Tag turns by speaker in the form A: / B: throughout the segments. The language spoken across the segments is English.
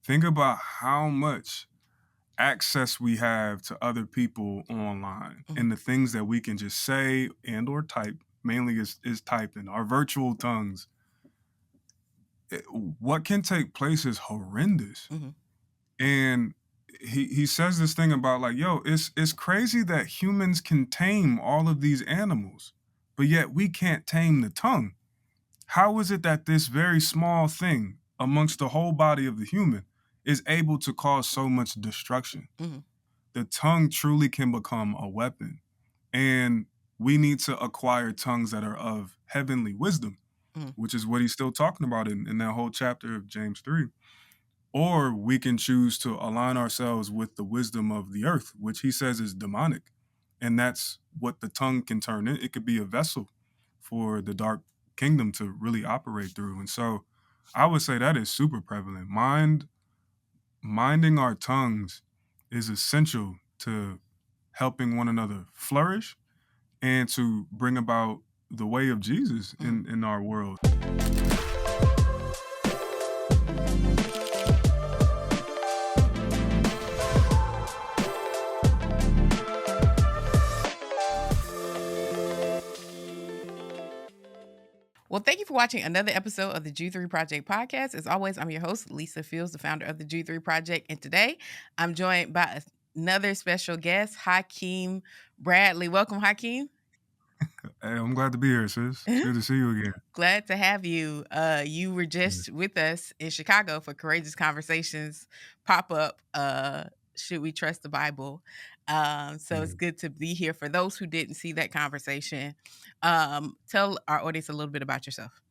A: think about how much access we have to other people online
B: Mhm.
A: and the things that we can just say and or type, mainly is typing, our virtual tongues. What can take place is horrendous.
B: Mhm.
A: And he says this thing about like, yo, it's crazy that humans can tame all of these animals, but yet we can't tame the tongue. How is it that this very small thing amongst the whole body of the human is able to cause so much destruction?
B: Mhm.
A: The tongue truly can become a weapon. And we need to acquire tongues that are of heavenly wisdom,
B: Mhm.
A: which is what he's still talking about in that whole chapter of James 3. Or we can choose to align ourselves with the wisdom of the earth, which he says is demonic. And that's what the tongue can turn in. It could be a vessel for the dark kingdom to really operate through. And so I would say that is super prevalent. Minding our tongues is essential to helping one another flourish and to bring about the way of Jesus
B: Mhm.
A: in our world.
B: Well, thank you for watching another episode of the G3 Project podcast. As always, I'm your host, Lisa Fields, the founder of the G3 Project. And today I'm joined by another special guest, Hakeem Bradley. Welcome, Hakeem.
A: Hey, I'm glad to be here, sis. It's good to see you again.
B: Glad to have you. You were
A: Yeah.
B: just with us in Chicago for Courageous Conversations pop up. Should we trust the Bible? So
A: Yeah.
B: it's good to be here. For those who didn't see that conversation, tell our audience a little bit about yourself.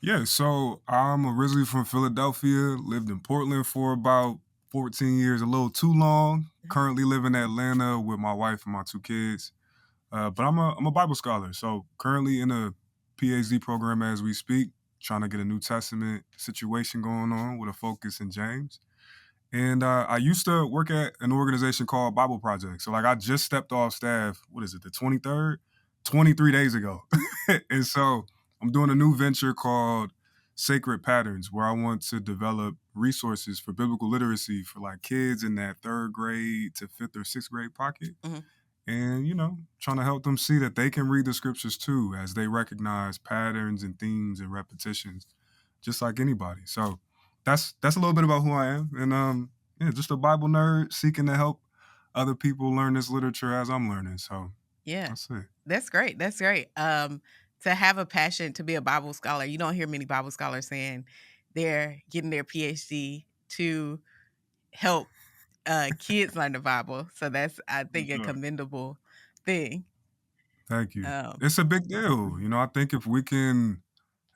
A: Yeah, so I'm originally from Philadelphia, lived in Portland for about 14 years, a little too long. Currently live in Atlanta with my wife and my two kids. But I'm a Bible scholar, so currently in a PhD program as we speak, trying to get a New Testament situation going on with a focus in James. And I used to work at an organization called Bible Project. So like I just stepped off staff, what is it, the 23rd? 23 days ago. And so I'm doing a new venture called Sacred Patterns, where I want to develop resources for biblical literacy for like kids in that third grade to fifth or sixth grade pocket.
B: Mhm.
A: And, trying to help them see that they can read the scriptures too as they recognize patterns and themes and repetitions, just like anybody. So that's a little bit about who I am. And yeah, just a Bible nerd seeking to help other people learn this literature as I'm learning. So
B: Yeah,
A: that's it.
B: that's great. That's great. To have a passion to be a Bible scholar, you don't hear many Bible scholars saying they're getting their PhD to help kids learn the Bible. So that's, I
A: For
B: think, a
A: sure.
B: commendable thing.
A: Thank you.
B: Um,
A: It's a big deal.
B: mhm.
A: I think if we can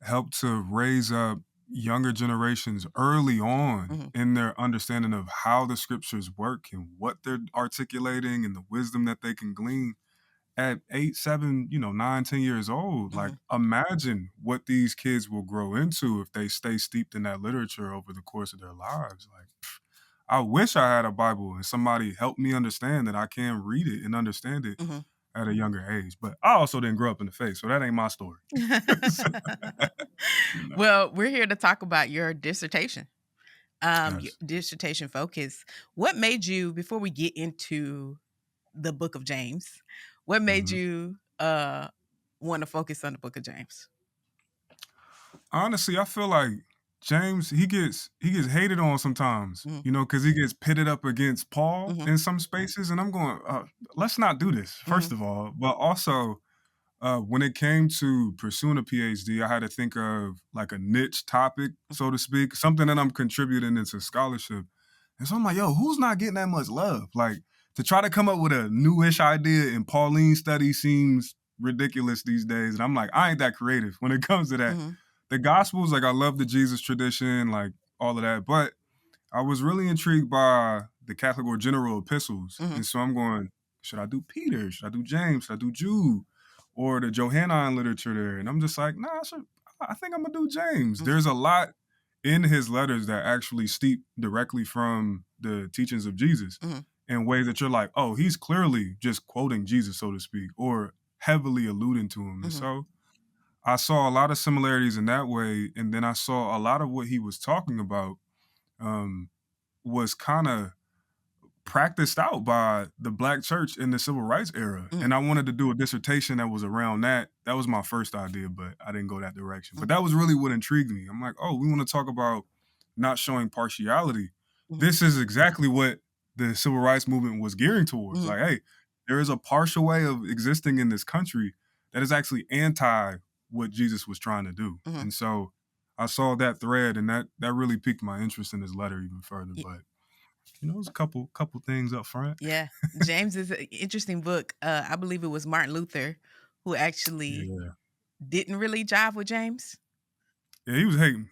A: help to raise up younger generations early on
B: Mhm.
A: in their understanding of how the scriptures work and what they're articulating and the wisdom that they can glean at 8, 7, 9, 10 years old. Like
B: Mhm.
A: imagine what these kids will grow into if they stay steeped in that literature over the course of their lives. Like I wish I had a Bible and somebody helped me understand that I can read it and understand it
B: Mhm.
A: at a younger age. But I also didn't grow up in the faith, so that ain't my story. So, you know,
B: Well, we're here to talk about your dissertation. Your
A: yes.
B: dissertation focus. What made you, before we get into the book of James, what made
A: Mhm.
B: you want to focus on the book of James?
A: Honestly, I feel like James, he gets hated on sometimes,
B: Mhm.
A: because he gets pitted up against Paul
B: Mhm.
A: in some spaces, and I'm going, let's not do this, first
B: Mhm.
A: of all. But also, when it came to pursuing a PhD, I had to think of like a niche topic, so to speak, something that I'm contributing into scholarship. And so I'm like, yo, who's not getting that much love? Like to try to come up with a newish idea in Pauline study seems ridiculous these days. And I'm like, I ain't that creative when it comes to that.
B: Mhm.
A: The Gospels, like I love the Jesus tradition, like all of that. But I was really intrigued by the Catholic or general epistles.
B: Mhm.
A: And so I'm going, should I do Peter? Should I do James? Should I do Jude? Or the Johannine literature there? And I'm just like, nah, I think I'm gonna do James.
B: Mhm.
A: There's a lot in his letters that actually steep directly from the teachings of Jesus
B: Mhm.
A: in ways that you're like, oh, he's clearly just quoting Jesus, so to speak, or heavily alluding to him. And
B: Mhm.
A: so I saw a lot of similarities in that way. And then I saw a lot of what he was talking about um, was kind of practiced out by the black church in the civil rights era.
B: Mm,
A: And I wanted to do a dissertation that was around that. That was my first idea, but I didn't go that direction. But
B: mhm,
A: that was really what intrigued me. I'm like, oh, we want to talk about not showing partiality.
B: mhm,
A: This is exactly what the civil rights movement was gearing towards.
B: mhm,
A: Like, hey, there is a partial way of existing in this country that is actually anti what Jesus was trying to do.
B: mhm.
A: And so I saw that thread, and that really piqued my interest in his letter even further.
B: Y
A: But there's a couple things up front.
B: yeah. James is an interesting book. I believe it was Martin Luther who actually
A: Yeah.
B: didn't really jive with James.
A: Yeah, he was hating.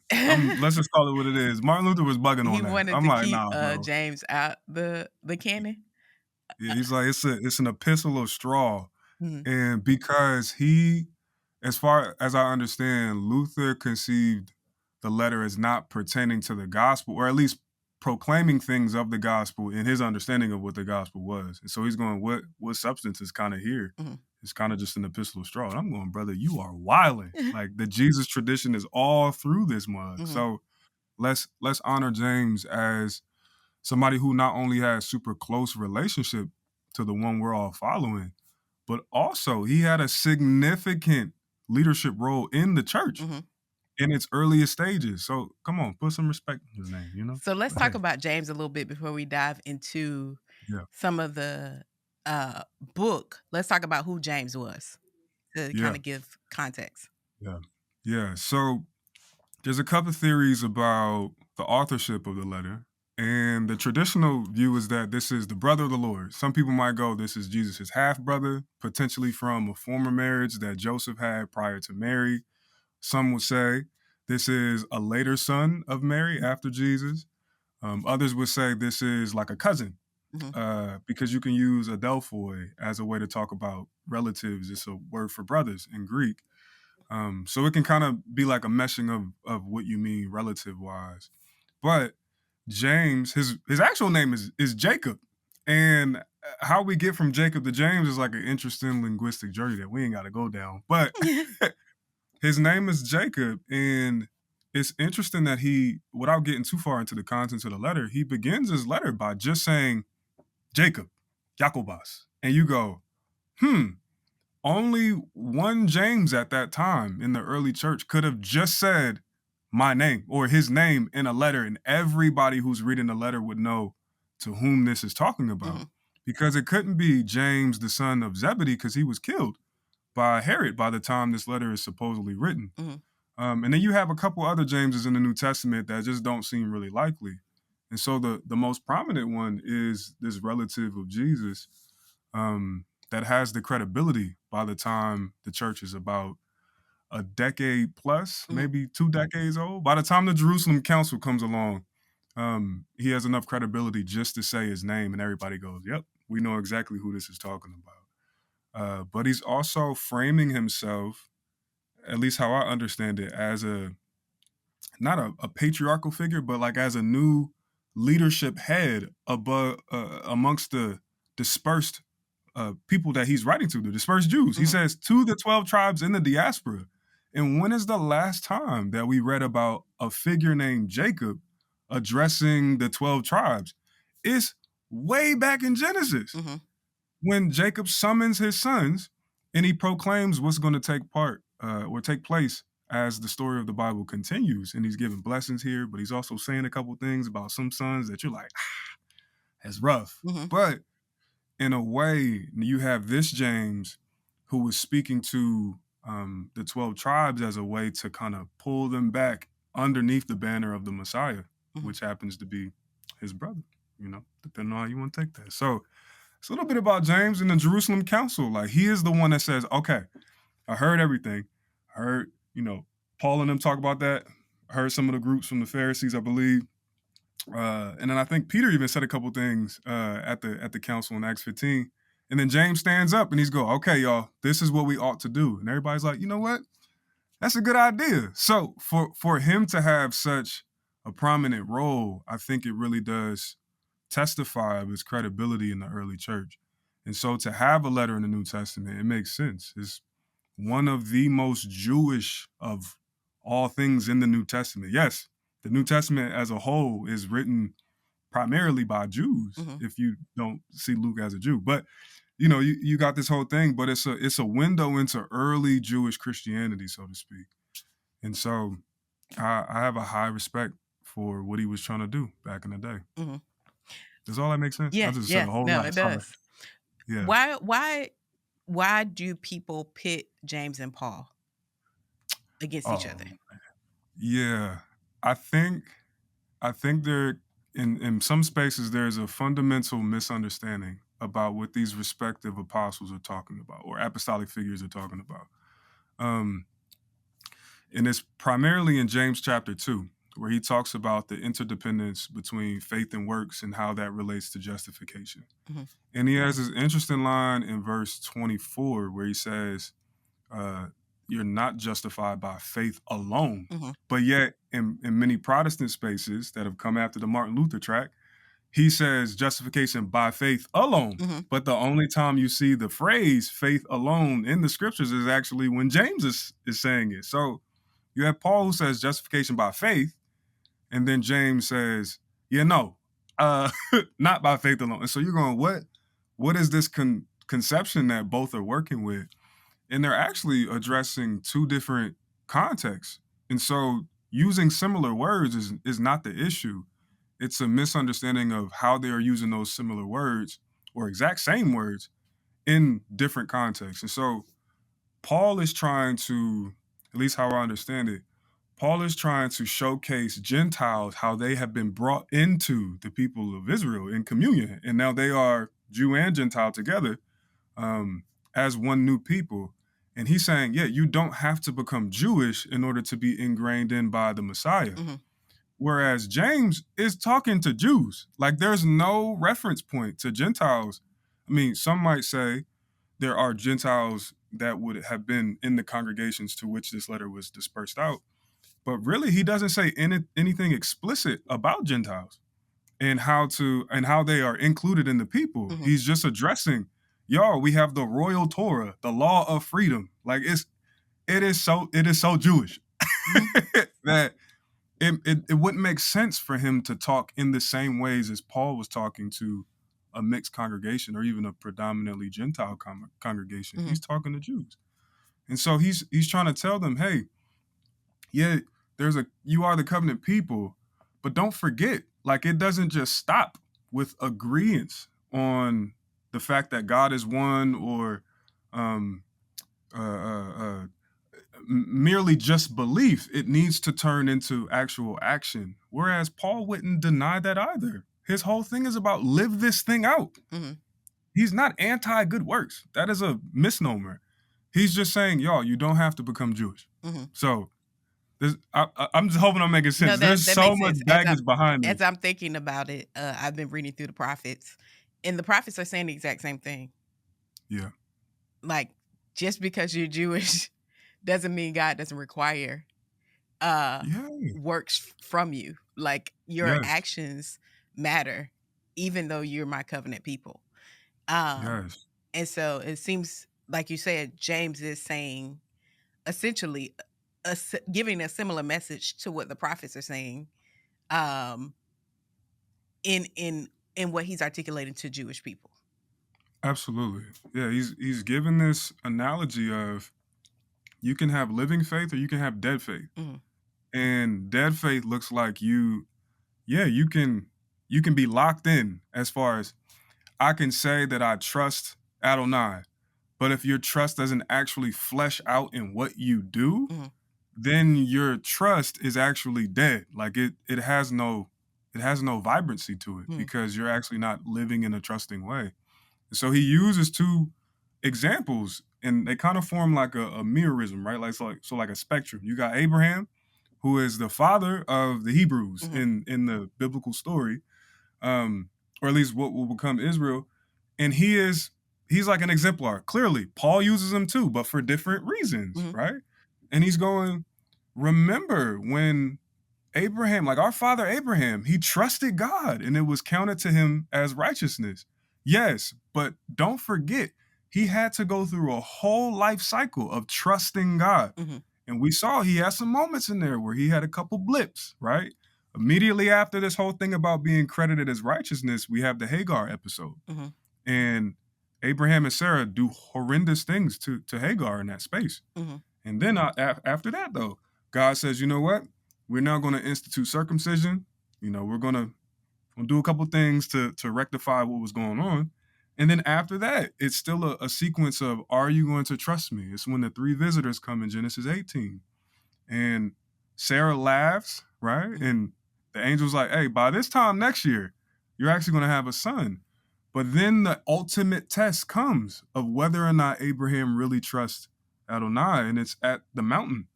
A: Let's just call it what it is. Martin Luther was bugging
B: He
A: on that.
B: wanted
A: I'm
B: to
A: like,
B: keep,
A: nah, bro.
B: James out the canon.
A: Yeah, he's like, it's an epistle of straw.
B: Mhm,
A: And because he, as far as I understand, Luther conceived the letter as not pertaining to the gospel, or at least proclaiming things of the gospel in his understanding of what the gospel was. And so he's going, what substance is kind of here?
B: mhm.
A: It's kind of just an epistle of straw. And I'm going, brother, you are wilding. Like the Jesus tradition is all through this mug.
B: Mhm,
A: So let's honor James as somebody who not only has super close relationship to the one we're all following, but also he had a significant leadership role in the church
B: mhm.
A: in its earliest stages. So come on, put some respect in his name,
B: So let's
A: But
B: talk
A: hey,
B: about James a little bit before we dive into
A: yeah,
B: some of the, book. Let's talk about who James was to
A: yeah,
B: kinda give context.
A: yeah, yeah. So there's a couple theories about the authorship of the letter. And the traditional view is that this is the brother of the Lord. Some people might go, this is Jesus' half brother, potentially from a former marriage that Joseph had prior to Mary. Some would say this is a later son of Mary after Jesus. Others would say this is like a cousin,
B: Mhm,
A: because you can use adelphoi as a way to talk about relatives. It's a word for brothers in Greek. So it can kind of be like a meshing of what you mean relative wise. But James, his actual name is Jacob, and how we get from Jacob to James is like an interesting linguistic journey that we ain't got to go down. But his name is Jacob, and it's interesting that he, without getting too far into the contents of the letter, he begins his letter by just saying Jacob, Jacobus, and you go, hmm. Only one James at that time in the early church could have just said my name or his name in a letter, and everybody who's reading the letter would know to whom this is talking about.
B: mhm,
A: Because it couldn't be James, the son of Zebedee, because he was killed by Herod by the time this letter is supposedly written.
B: mhm,
A: And then you have a couple other Jameses in the New Testament that just don't seem really likely. And so the most prominent one is this relative of Jesus, that has the credibility by the time the church is about a decade plus,
B: mhm,
A: maybe 2 decades old. By the time the Jerusalem Council comes along, he has enough credibility just to say his name, and everybody goes, "Yep, we know exactly who this is talking about." But he's also framing himself, at least how I understand it, as a not a patriarchal figure, but like as a new leadership head above amongst the dispersed people that he's writing to, the dispersed Jews. He
B: mhm,
A: says to the 12 tribes in the diaspora. And when is the last time that we read about a figure named Jacob addressing the 12 tribes? It's way back in Genesis
B: mhm,
A: when Jacob summons his sons and he proclaims what's going to take part or take place as the story of the Bible continues. And he's giving blessings here, but he's also saying a couple things about some sons that you're like, that's rough.
B: mhm,
A: But in a way, you have this James who was speaking to the 12 tribes as a way to kind of pull them back underneath the banner of the Messiah,
B: mhm.
A: which happens to be his brother, depending on how you want to take that. So it's a little bit about James and the Jerusalem Council. Like he is the one that says, okay, I heard everything. I heard, Paul and them talk about that. I heard some of the groups from the Pharisees, I believe. And then I think Peter even said a couple things at the council in Acts 15. And then James stands up and he's go, okay, y'all, this is what we ought to do. And everybody's like, you know what? That's a good idea. So for him to have such a prominent role, I think it really does testify of his credibility in the early church. And so to have a letter in the New Testament, it makes sense. It's one of the most Jewish of all things in the New Testament. Yes, The New Testament as a whole is written primarily by Jews,
B: Mhm.
A: if you don't see Luke as a Jew. But you got this whole thing, but it's a window into early Jewish Christianity, so to speak. And so I have a high respect for what he was trying to do back in the day.
B: Mhm.
A: Does all that make sense? I
B: Yeah,
A: just said
B: yeah.
A: a whole
B: No,
A: lot.
B: it
A: Sorry.
B: does.
A: Yeah.
B: Why do people pit James and Paul against each
A: Oh,
B: other?
A: yeah. I think there in some spaces there's a fundamental misunderstanding about what these respective apostles are talking about or apostolic figures are talking about. Um, and it's primarily in James chapter 2, where he talks about the interdependence between faith and works and how that relates to justification.
B: Mhm.
A: And he has this interesting line in verse 24 where he says, uh, you're not justified by faith alone.
B: Mhm.
A: But yet, in many Protestant spaces that have come after the Martin Luther track, he says justification by faith alone.
B: Mhm.
A: But the only time you see the phrase faith alone in the scriptures is actually when James is saying it. So you have Paul who says justification by faith, and then James says, yeah, no, not by faith alone. And so you're going, what is this conception that both are working with? And they're actually addressing two different contexts. And so using similar words is not the issue. It's a misunderstanding of how they are using those similar words or exact same words in different contexts. And so Paul is trying to, at least how I understand it, Paul is trying to showcase Gentiles how they have been brought into the people of Israel in communion. And now they are Jew and Gentile together um, as one new people. And he's saying, yeah, you don't have to become Jewish in order to be ingrained in by the Messiah.
B: Mhm.
A: Whereas James is talking to Jews. Like there's no reference point to Gentiles. I mean, some might say there are Gentiles that would have been in the congregations to which this letter was dispersed out. But really, he doesn't say anything explicit about Gentiles and how they are included in the people.
B: Mhm.
A: He's just addressing, y'all, we have the royal Torah, the law of freedom. Like it is so Jewish
B: Mhm.
A: that it wouldn't make sense for him to talk in the same ways as Paul was talking to a mixed congregation or even a predominantly Gentile congregation.
B: Mhm.
A: He's talking to Jews. And so he's trying to tell them, hey, yeah, you are the covenant people, but don't forget, like it doesn't just stop with agreeance on the fact that God is one or um, uh, uh, uh, merely just belief. It needs to turn into actual action. Whereas Paul wouldn't deny that either. His whole thing is about live this thing out.
B: Mhm.
A: He's not anti good works. That is a misnomer. He's just saying, y'all, you don't have to become Jewish.
B: Mhm.
A: So I'm just hoping I'm making
B: No,
A: sense. There's
B: that
A: so
B: makes
A: much
B: sense.
A: baggage behind
B: As
A: this.
B: I'm thinking about it, I've been reading through the prophets, and the prophets are saying the exact same thing.
A: Yeah.
B: Like, just because you're Jewish doesn't mean God doesn't require
A: Yeah.
B: works from you. Like your
A: Yes.
B: actions matter, even though you're my covenant people. Um,
A: Yes.
B: and so it seems like you said, James is saying essentially giving a similar message to what the prophets are saying. Um, in in in what he's articulating to Jewish people.
A: Absolutely. Yeah. He's given this analogy of you can have living faith or you can have dead faith.
B: Mhm.
A: And dead faith looks like yeah, you can be locked in as far as I can say that I trust Adonai. But if your trust doesn't actually flesh out in what you do,
B: Mhm.
A: then your trust is actually dead. Like it has no vibrancy to it
B: Mhm.
A: because you're actually not living in a trusting way. So he uses two examples and they kind of form like a mirrorism, right? Like a spectrum. You got Abraham, who is the father of the Hebrews
B: Mhm.
A: in the biblical story, um, or at least what will become Israel. And he's like an exemplar. Clearly, Paul uses him too, but for different reasons,
B: Mhm.
A: right? And he's going, remember when Abraham, like our father Abraham, he trusted God and it was counted to him as righteousness. Yes, but don't forget, he had to go through a whole life cycle of trusting God.
B: Mhm.
A: And we saw he had some moments in there where he had a couple blips, right? Immediately after this whole thing about being credited as righteousness, we have the Hagar episode.
B: Mm-hmm.
A: And Abraham and Sarah do horrendous things to Hagar in that space.
B: Mm-hmm.
A: And then after that, though, God says, you know what? We're now going to institute circumcision. We're going to do a couple things to rectify what was going on. And then after that, it's still a sequence of, are you going to trust me? It's when the three visitors come in Genesis 18. And Sarah laughs, right?
B: Mm-hmm.
A: And the angel's like, hey, by this time next year, you're actually going to have a son. But then the ultimate test comes of whether or not Abraham really trusts Adonai. And it's at the mountain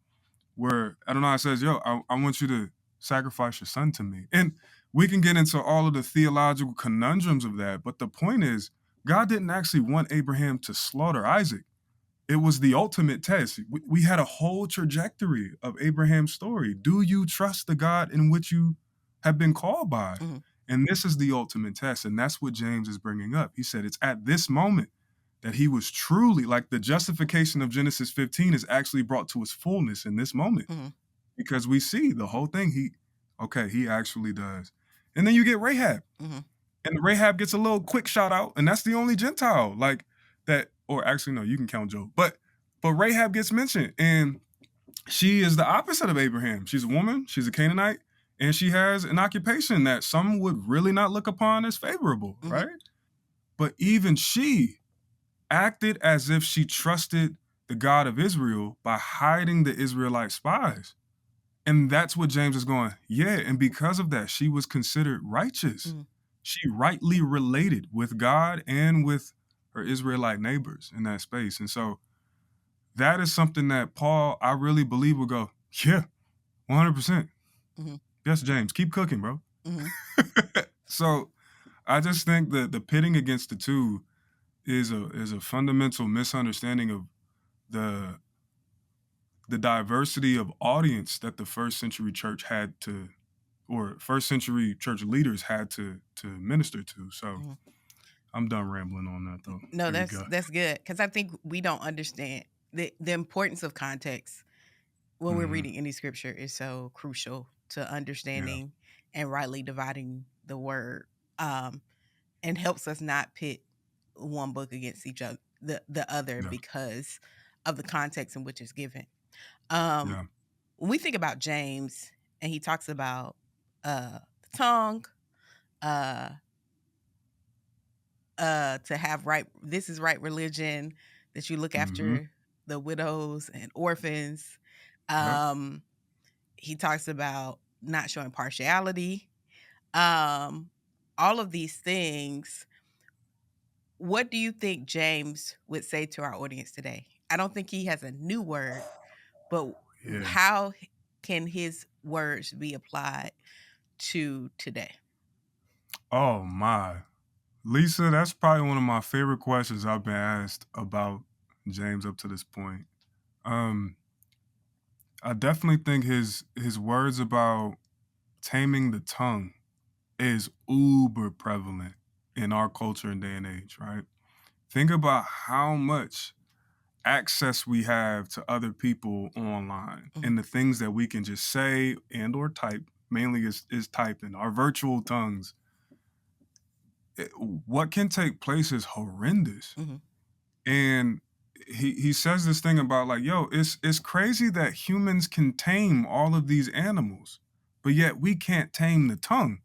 A: where Adonai says, yo, I want you to sacrifice your son to me. And we can get into all of the theological conundrums of that. But the point is, God didn't actually want Abraham to slaughter Isaac. It was the ultimate test. We had a whole trajectory of Abraham's story. Do you trust the God in which you have been called by?
B: Mm-hmm.
A: And this is the ultimate test. And that's what James is bringing up. He said it's at this moment that he was truly, like, the justification of Genesis 15 is actually brought to its fullness in this moment.
B: Mm-hmm.
A: Because we see the whole thing. He actually does. And then you get Rahab.
B: Mm-hmm.
A: And Rahab gets a little quick shout out, and that's the only Gentile like that. Or actually, no, you can count Job. But Rahab gets mentioned, and she is the opposite of Abraham. She's a woman, she's a Canaanite, and she has an occupation that some would really not look upon as favorable,
B: Mm-hmm.
A: right? But even she acted as if she trusted the God of Israel by hiding the Israelite spies. And that's what James is going, yeah, and because of that, she was considered righteous.
B: Mm-hmm.
A: She rightly related with God and with her Israelite neighbors in that space. And so that is something that Paul, I really believe, will go, yeah, 100%.
B: Mm-hmm.
A: Yes, James, keep cooking, bro.
B: Mm-hmm.
A: So I just think that the pitting against the two is a fundamental misunderstanding of the diversity of audience that the first century church had to, or first century church leaders had to minister to. So
B: Mm-hmm.
A: I'm done rambling on that, though.
B: No,
A: Here you go.
B: that's good, because I think we don't understand the importance of context when we're
A: Mhm.
B: reading any scripture is so crucial to
A: Yeah.
B: understanding and rightly dividing the word, and helps us not pit one book against each other, the other,
A: Yeah.
B: because of the context in which it's given.
A: Yeah.
B: When we think about James and he talks about the tongue, to have this is right religion, that you look after
A: Mhm.
B: the widows and orphans.
A: Yep.
B: He talks about not showing partiality. All of these things. What do you think James would say to our audience today? I don't think he has a new word, but
A: Yeah.
B: how can his words be applied to today?
A: Oh my. Lisa, that's probably one of my favorite questions I've been asked about James up to this point. I definitely think his words about taming the tongue is uber prevalent in our culture and day and age, right? Think about how much access we have to other people online
B: Mhm.
A: and the things that we can just say and or type, mainly is typing, our virtual tongues. What can take place is horrendous.
B: Mhm.
A: And he says this thing about, like, yo, it's crazy that humans can tame all of these animals, but yet we can't tame the tongue.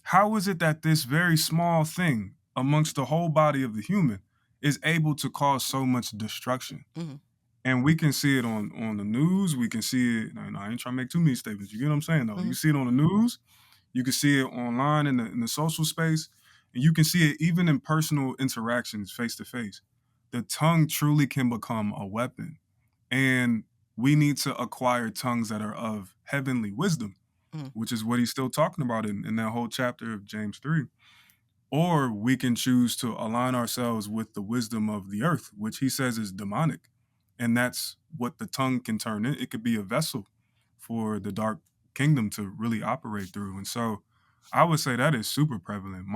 A: How is it that this very small thing amongst the whole body of the human is able to cause so much destruction?
B: Mhm.
A: And we can see it on the news. We can see it. No, I ain't trying to make too many statements. You get what I'm saying, though? You
B: Mhm.
A: see it on the news. You can see it online in the social space, and you can see it even in personal interactions, face to face. The tongue truly can become a weapon, and we need to acquire tongues that are of heavenly wisdom,
B: Mhm.
A: which is what he's still talking about in that whole chapter of James 3. Or we can choose to align ourselves with the wisdom of the earth, which he says is demonic. And that's what the tongue can turn in. It could be a vessel for the dark kingdom to really operate through. And so I would say that is super prevalent.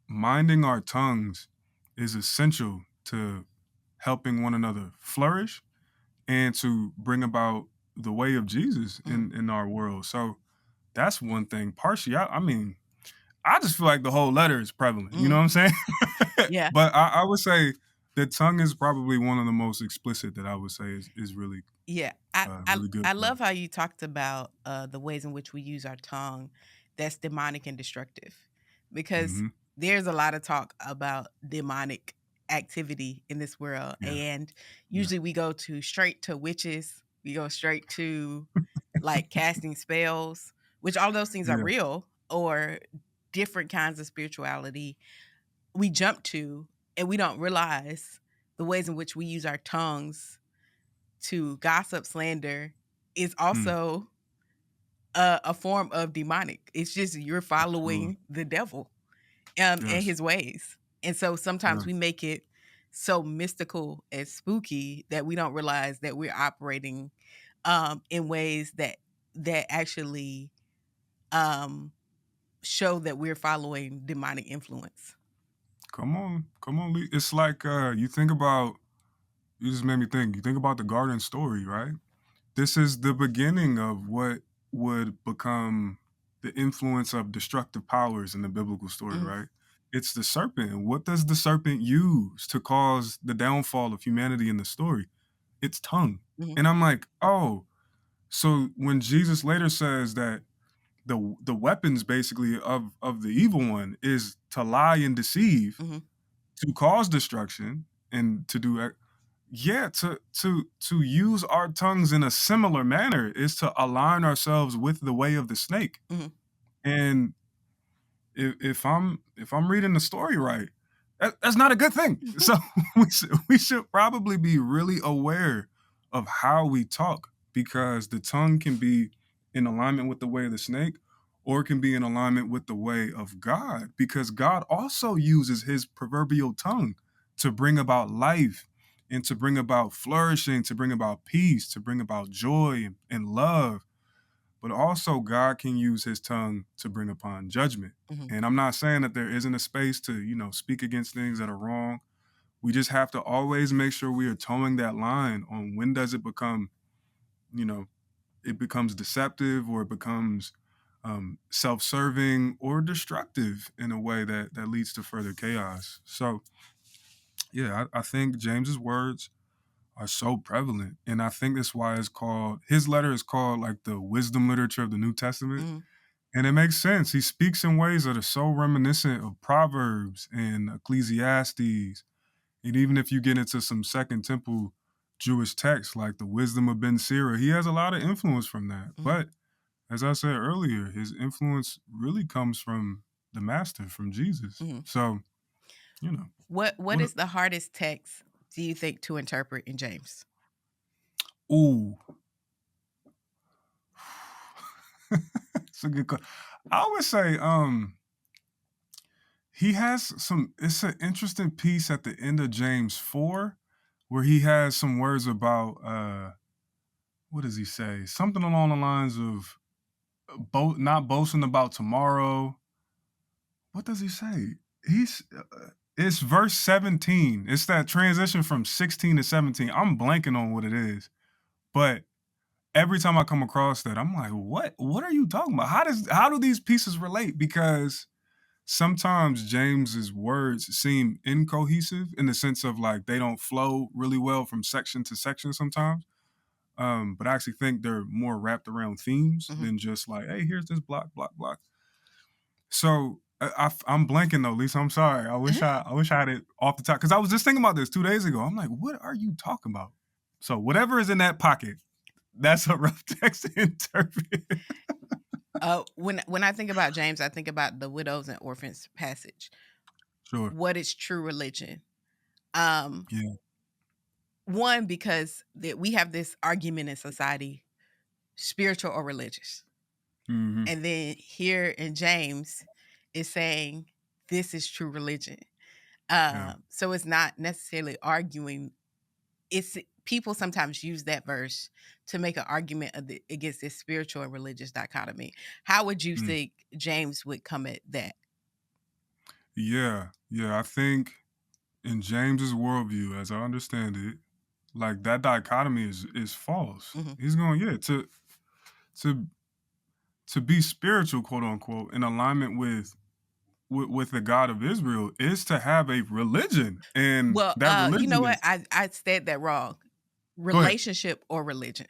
A: Minding our tongues is essential to helping one another flourish and to bring about the way of Jesus
B: Mhm.
A: in our world. So that's one thing. Partiality, I mean, I just feel like the whole letter is prevalent. You know
B: Mhm.
A: what I'm saying?
B: Yeah.
A: But I would say the tongue is probably one of the most explicit that I would say is really
B: Yeah, I I
A: really good
B: I
A: for
B: love how you talked about, the ways in which we use our tongue that's demonic and destructive, because
A: hmm
B: there's a lot of talk about demonic activity in this world,
A: Yeah,
B: and
A: yeah,
B: usually we go to straight to witches, we go straight to, like, casting spells, which all those things are
A: yeah.
B: real, or different kinds of spirituality we jump to, and we don't realize the ways in which we use our tongues to gossip, slander is
A: Mm,
B: also a form of demonic. It's just you're
A: absolutely.
B: following the devil, and
A: Yes.
B: his ways. And so sometimes
A: Yeah.
B: we make it so mystical and spooky that we don't realize that we're operating in ways that actually um, show that we're following demonic influence.
A: Come on, come on. It's like you think about. You just made me think. You think about the garden story, right? This is the beginning of what would become the influence of destructive powers in the biblical story,
B: Mhm,
A: right? It's the serpent. And what does the serpent use to cause the downfall of humanity in the story? Its tongue.
B: mhm,
A: And I'm like, oh, so when Jesus later says that the weapons basically of the evil one is to lie and deceive,
B: mhm,
A: to cause destruction, and to do yeah, to use our tongues in a similar manner is to align ourselves with the way of the snake.
B: mhm,
A: And if I'm reading the story right, that's not a good thing. So we should probably be really aware of how we talk, because the tongue can be in alignment with the way of the snake, or it can be in alignment with the way of God, because God also uses his proverbial tongue to bring about life and to bring about flourishing, to bring about peace, to bring about joy and love. But also, God can use his tongue to bring upon judgment.
B: mhm,
A: And I'm not saying that there isn't a space to, speak against things that are wrong. We just have to always make sure we are towing that line on when does it become, you know, it becomes deceptive, or it becomes self-serving or destructive in a way that leads to further chaos. So, yeah, I think James's words are so prevalent, and I think that's why his letter is called like the wisdom literature of the New Testament.
B: mhm,
A: And it makes sense. He speaks in ways that are so reminiscent of Proverbs and Ecclesiastes. And even if you get into some Second Temple Jewish texts like the Wisdom of Ben Sira, he has a lot of influence from that.
B: mhm,
A: But as I said earlier, his influence really comes from the master, from Jesus.
B: mhm.
A: So, you know,
B: What
A: what
B: is the hardest text do you think to interpret in James?
A: ooh. It's a good question. I would say he has it's an interesting piece at the end of James 4 where he has some words about what does he say? Something along the lines of not boasting about tomorrow. What does he say? It's verse 17. It's that transition from 16 to 17. I'm blanking on what it is. But every time I come across that, I'm like, what are you talking about? How do these pieces relate? Because sometimes James's words seem incohesive in the sense of like they don't flow really well from section to section sometimes. But I actually think they're more wrapped around themes
B: Mhm.
A: than just like, hey, here's this block, block, block. So I'm blanking though, Lisa. I'm sorry. I wish I had it off the top, because I was just thinking about this 2 days ago. I'm like, what are you talking about? So whatever is in that pocket, that's a rough text to interpret.
B: When I think about James, I think about the widows and orphans passage.
A: Sure.
B: What is true religion? Um,
A: Yeah.
B: One, because that we have this argument in society, spiritual or religious.
A: hmm
B: And then here in James is saying this is true religion.
A: Yeah.
B: So it's not necessarily arguing. It's people sometimes use that verse to make an argument against this spiritual and religious dichotomy. How would you
A: Mm.
B: think James would come at that?
A: Yeah. Yeah. I think in James's worldview, as I understand it, like that dichotomy is false.
B: Mhm,
A: He's going, yeah, to to be spiritual, quote unquote, in alignment with the God of Israel is to have a religion, and
B: Well,
A: that
B: you
A: religion
B: know what?
A: is.
B: I said that wrong.
A: Go ahead.
B: Relationship or religion.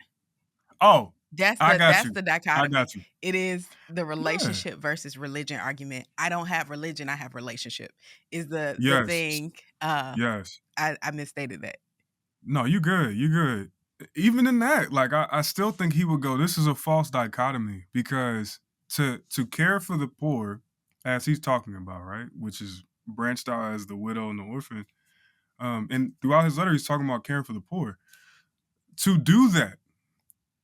A: Oh,
B: That's
A: I
B: the
A: got
B: that's
A: you.
B: the
A: I
B: dichotomy.
A: got you.
B: It is the
A: Yeah.
B: relationship versus religion argument. I don't have religion, I have relationship. Is the
A: Yes.
B: thing.
A: Yes.
B: I misstated that.
A: No, you good. You good. Even in that, like I still think he would go, this is a false dichotomy because to care for the poor, as he's talking about, right, which is branched out as the widow and the orphan, and throughout his letter, he's talking about caring for the poor. To do that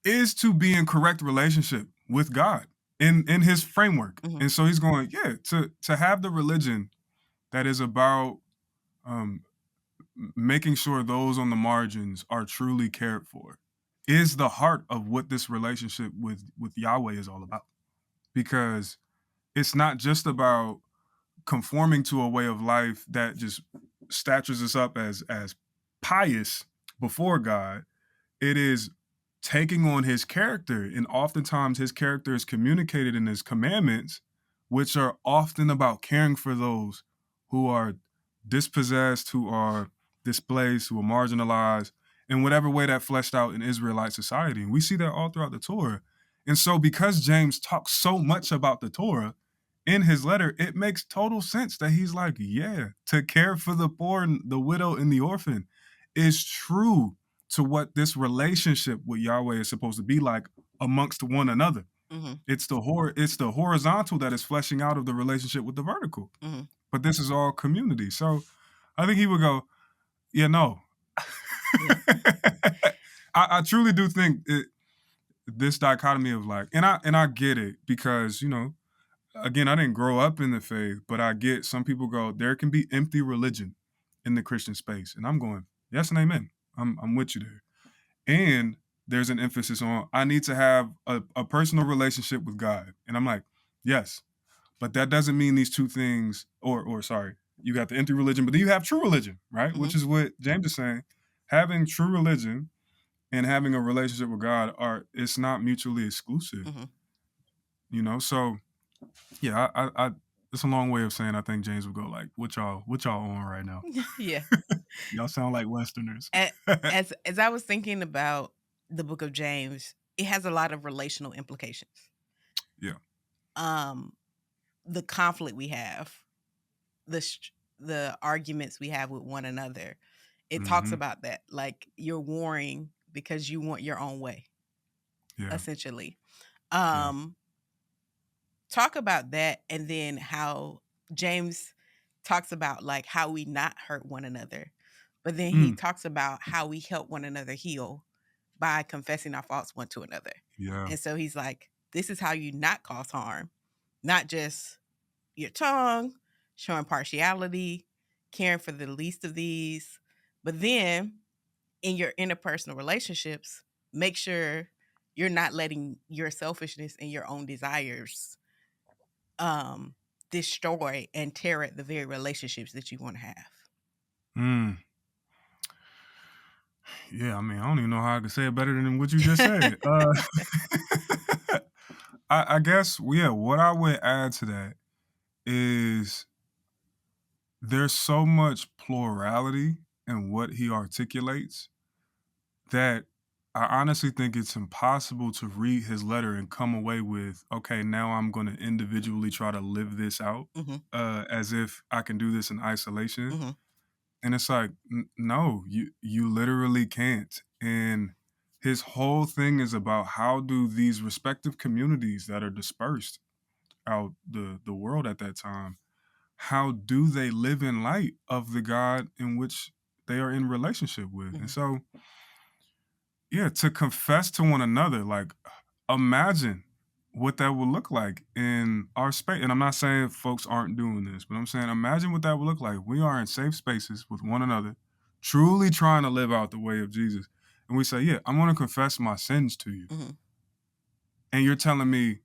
A: is to be in correct relationship with God in his framework.
B: Mhm,
A: And so he's going, yeah, to have the religion that is about um, making sure those on the margins are truly cared for is the heart of what this relationship with Yahweh is all about. Because it's not just about conforming to a way of life that just statures us up as pious before God. It is taking on his character, and oftentimes his character is communicated in his commandments, which are often about caring for those who are dispossessed, who are displaced, who are marginalized, in whatever way that fleshed out in Israelite society. And we see that all throughout the Torah. And so because James talks so much about the Torah in his letter, it makes total sense that he's like, yeah, to care for the poor and the widow and the orphan is true to what this relationship with Yahweh is supposed to be like amongst one another.
B: mhm,
A: It's the horizontal that is fleshing out of the relationship with the vertical.
B: mhm.
A: But this is all community. So I think he would go, yeah, no.
B: Yeah.
A: I truly do think this dichotomy of like, and I get it because again, I didn't grow up in the faith, but I get some people go, there can be empty religion in the Christian space, and I'm going, yes and amen. I'm with you there. And there's an emphasis on I need to have a personal relationship with God. And I'm like, yes, but that doesn't mean these two things, or sorry, you got the empty religion, but then you have true religion, right? Which
B: Mhm,
A: is what James is saying. Having true religion and having a relationship with God it's not mutually exclusive,
B: mhm.
A: So yeah, I it's a long way of saying I think James would go like, what y'all on right now?
B: Yeah.
A: Y'all sound like Westerners.
B: A as I was thinking about the book of James, it has a lot of relational implications.
A: Yeah.
B: Um, the conflict we have, the arguments we have with one another, it talks
A: Mm-hmm.
B: about that, like, you're warring because you want your own way,
A: Yeah.
B: essentially.
A: Yeah.
B: Um, talk about that, and then how James talks about, like, how we not hurt one another, but then he
A: Mm.
B: talks about how we help one another heal by confessing our faults one to another.
A: Yeah.
B: And so he's like, this is how you not cause harm, not just your tongue, showing partiality, caring for the least of these, but then in your interpersonal relationships, make sure you're not letting your selfishness and your own desires um destroy and tear at the very relationships that you want to have.
A: Mm. Yeah, I mean, I don't even know how I could say it better than what you just said. I guess, yeah, what I would add to that is there's so much plurality in what he articulates that I honestly think it's impossible to read his letter and come away with, okay, now I'm going to individually try to live this out
B: Mhm.
A: as if I can do this in isolation.
B: Mhm.
A: And it's like, no, you literally can't. And his whole thing is about how do these respective communities that are dispersed out the world at that time, how do they live in light of the God in which they are in relationship with? And
B: Mhm.
A: so, yeah, to confess to one another, like imagine what that would look like in our space. And I'm not saying folks aren't doing this, but I'm saying imagine what that would look like. We are in safe spaces with one another, truly trying to live out the way of Jesus. And we say, yeah, I'm going to confess my sins to you.
B: Mhm.
A: And you're telling me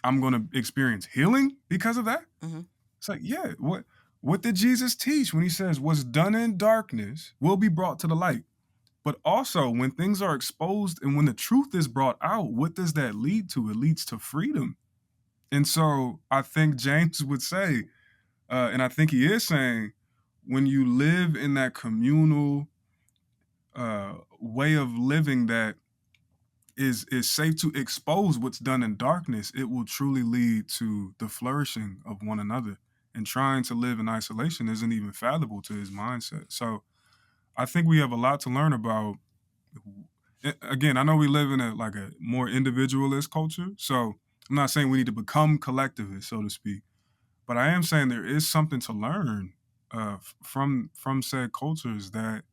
A: I'm going to experience healing because of that?
B: Mhm.
A: It's like, yeah, what did Jesus teach when he says what's done in darkness will be brought to the light? But also, when things are exposed and when the truth is brought out, what does that lead to? It leads to freedom. And so I think James would say, and I think he is saying, when you live in that communal way of living that is safe to expose what's done in darkness, it will truly lead to the flourishing of one another. And trying to live in isolation isn't even fathomable to his mindset. So I think we have a lot to learn about. Again, I know we live in a more individualist culture, so I'm not saying we need to become collectivists, so to speak, but I am saying there is something to learn from said cultures that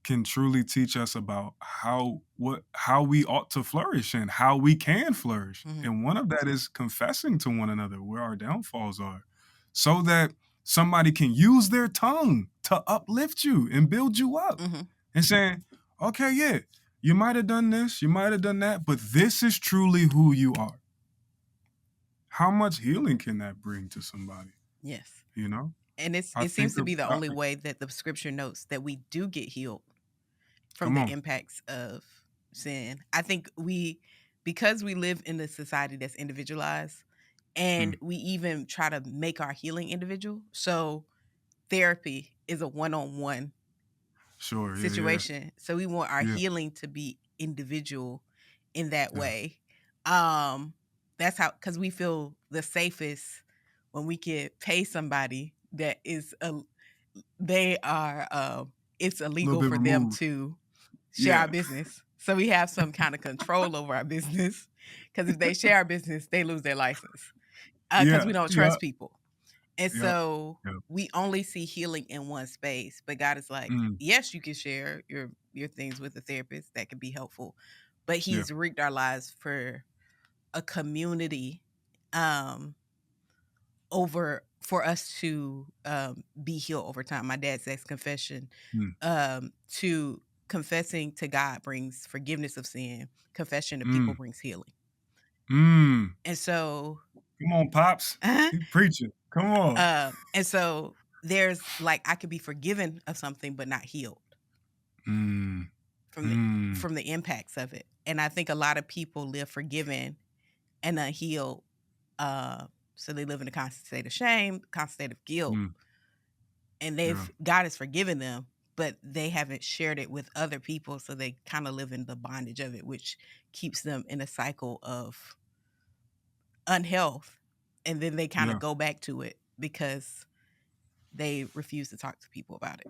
A: can truly teach us about how we ought to flourish and how we can flourish.
B: Mhm.
A: And one of that is confessing to one another where our downfalls are, so that somebody can use their tongue to uplift you and build you up.
B: Mhm.
A: And saying, okay, yeah, you might have done this, you might have done that, but this is truly who you are. How much healing can that bring to somebody?
B: Yes.
A: You know?
B: And
A: I
B: it seems
A: think
B: to
A: of
B: be the only way that the scripture notes that we do get healed from
A: come
B: the
A: on.
B: impacts of sin. I think because we live in a society that's individualized, and
A: Mm,
B: we even try to make our healing individual. So therapy is a one-on-one
A: sure, yeah, yeah.
B: situation. So we want our
A: Yeah,
B: healing to be individual in that
A: yeah.
B: way. Um that's how, cuz we feel the safest when we can pay somebody that is a they are it's
A: A little
B: illegal
A: bit
B: for them
A: removed.
B: to share our
A: Yeah.
B: business. So we have some kind of control over our business, cuz if they share our business, they lose their license. Cuz
A: Yeah,
B: we don't
A: yeah,
B: trust people. And
A: yeah,
B: so
A: yeah.
B: we only see healing in one space, but God is like,
A: Mm,
B: yes, you can share your things with a therapist that can be helpful, but
A: yeah.
B: He's rigged our lives for a community, um, over for us to be healed over time. My dad says confession,
A: Mm,
B: to confessing to God brings forgiveness of sin. Confession to people
A: mm,
B: brings healing.
A: mm.
B: And so,
A: Come on, pops. He preaching. Come on.
B: and so there's like I could be forgiven of something but not healed
A: Mm,
B: from the
A: mm,
B: impacts of it. And I think a lot of people live forgiven and unhealed. So they live in a constant state of shame, constant state of guilt,
A: mm.
B: and
A: Yeah,
B: God has forgiven them, but they haven't shared it with other people, so they kind of live in the bondage of it, which keeps them in a cycle of unhealth. And then they kind of
A: yeah.
B: go back to it because they refuse to talk to people about it.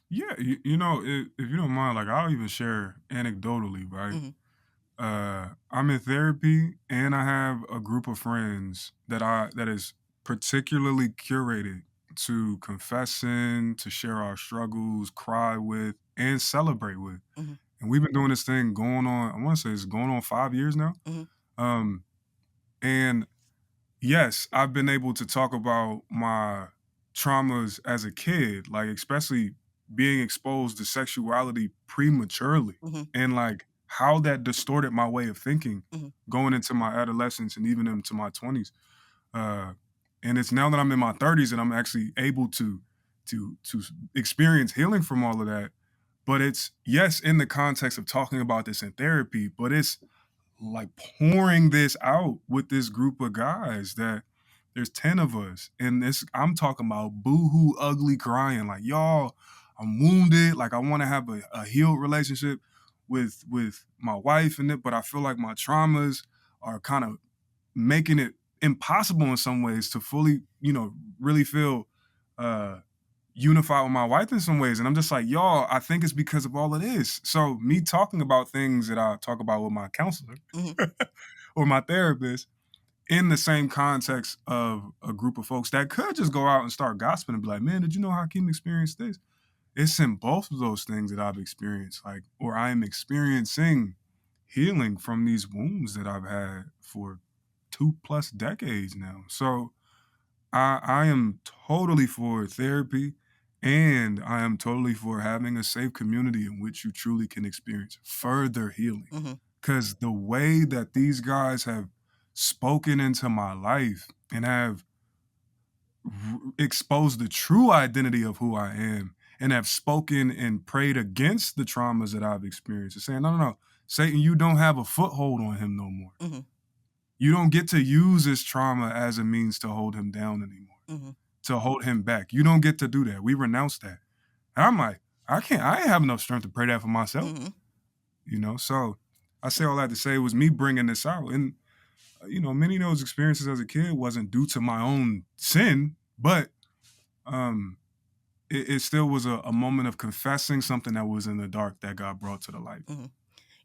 A: Yeah, you know, if you don't mind, like I'll even share anecdotally, right?
B: Mhm,
A: I'm in therapy and I have a group of friends that is particularly curated to confess in, to share our struggles, cry with, and celebrate with.
B: mhm,
A: And we've been doing this thing going on, I want to say it's going on 5 years now.
B: mhm,
A: Um, and yes, I've been able to talk about my traumas as a kid, like especially being exposed to sexuality prematurely
B: mhm,
A: and like how that distorted my way of thinking
B: mhm,
A: going into my adolescence and even into my 20s. Uh, and it's now that I'm in my 30s and I'm actually able to experience healing from all of that. But it's yes in the context of talking about this in therapy, but it's like pouring this out with this group of guys that there's 10 of us and this I'm talking about boohoo ugly crying like y'all, I'm wounded, like I want to have a healed relationship with my wife and it, but I feel like my traumas are kind of making it impossible in some ways to fully, really feel uh unified with my wife in some ways. And I'm just like, y'all, I think it's because of all of this. So me talking about things that I talk about with my counselor
B: mhm,
A: or my therapist in the same context of a group of folks that could just go out and start gossiping and be like, man, did you know Hakeem experienced this? It's in both of those things that I've experienced, like, or I am experiencing healing from these wounds that I've had for 2+ decades now. So I am totally for therapy and I am totally for having a safe community in which you truly can experience further healing.
B: mhm,
A: Because the way that these guys have spoken into my life and have exposed the true identity of who I am and have spoken and prayed against the traumas that I've experienced, and saying, no, no, no, Satan, you don't have a foothold on him no more.
B: mhm.
A: you don't get to use his trauma as a means to hold him down anymore,
B: Mhm.
A: to hold him back. You don't get to do that. We renounce that. And I'm like, I ain't have enough strength to pray that for myself,
B: Mhm.
A: So I say all that to say it was me bringing this out. And, many of those experiences as a kid wasn't due to my own sin, but um, it still was a moment of confessing something that was in the dark that God brought to the light
B: Mhm.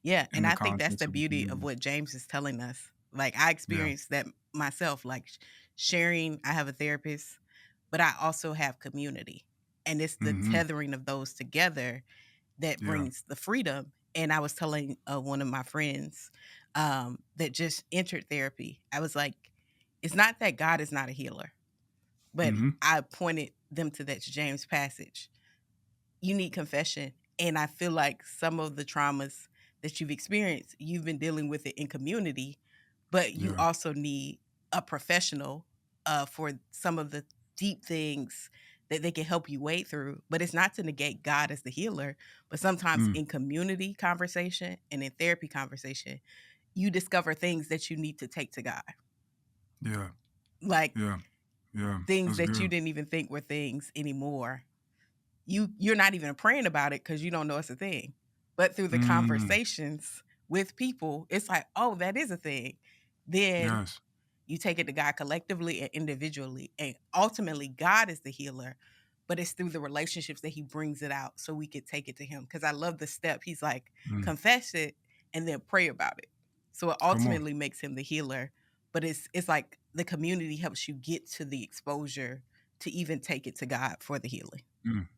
B: Yeah,
A: in
B: and
A: the
B: I think that's
A: context
B: the
A: of the
B: beauty of
A: community.
B: what James is telling us. Like, I
A: Yeah.
B: experienced that myself, like, sharing. I have a therapist, but I also have community, and it's the
A: Mm-hmm.
B: tethering of those together that
A: Yeah.
B: brings the freedom. And I was telling, one of my friends, that just entered therapy, I was like, "It's not that God is not a healer," but
A: Mm-hmm.
B: I pointed them to that James passage. You need confession. And I feel like some of the traumas that you've experienced, you've been dealing with it in community, but you
A: Yeah.
B: also need a professional for some of the deep things that they can help you wade through. But it's not to negate God as the healer, but sometimes
A: Mm.
B: in community conversation and in therapy conversation, you discover things that you need to take to God,
A: Yeah.
B: like
A: Yeah. Yeah.
B: things
A: That's
B: that you
A: good.
B: didn't even think were things anymore. You're not even praying about it because you don't know it's a thing. But through the
A: Mm.
B: conversations with people, it's like, oh, that is a thing. Then
A: Yes.
B: you take it to God collectively and individually. And ultimately, God is the healer. But it's through the relationships that he brings it out so we could take it to him. Because I love the step. He's like,
A: Mm.
B: confess it and then pray about it. So it
A: Come on.
B: ultimately makes him the healer. But it's like the community helps you get to the exposure to even take it to God for the healing.
A: Mm.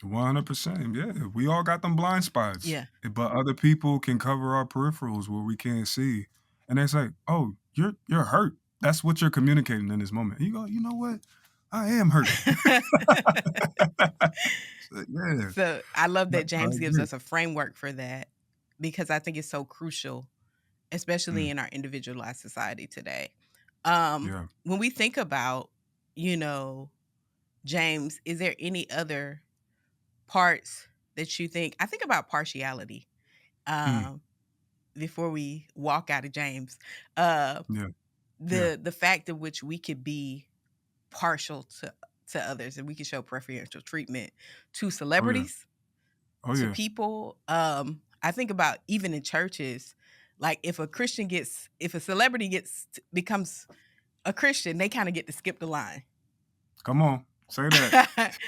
A: 100%. Yeah. We all got them blind spots,
B: Yeah.
A: but other people can cover our peripherals where we can't see. And they say, "Oh, you're hurt." That's what you're communicating in this moment. You go, "You know what? I am hurt." So, yeah.
B: So I love that
A: I
B: James gives
A: agree.
B: us a framework for that because I think it's so crucial, especially
A: Mm.
B: in our individualized society today.
A: Yeah.
B: When we think about, you know, James, is there any other parts that you think? I think about partiality
A: Mm.
B: um, before we walk out of James. Uh,
A: Yeah. Yeah.
B: the fact in which we could be partial to others and we can show preferential treatment to
A: Oh, yeah.
B: celebrities,
A: Oh,
B: to
A: yeah.
B: people. I think about even in churches, like if a celebrity becomes a Christian, they kind of get to skip the line.
A: Come on. Say that.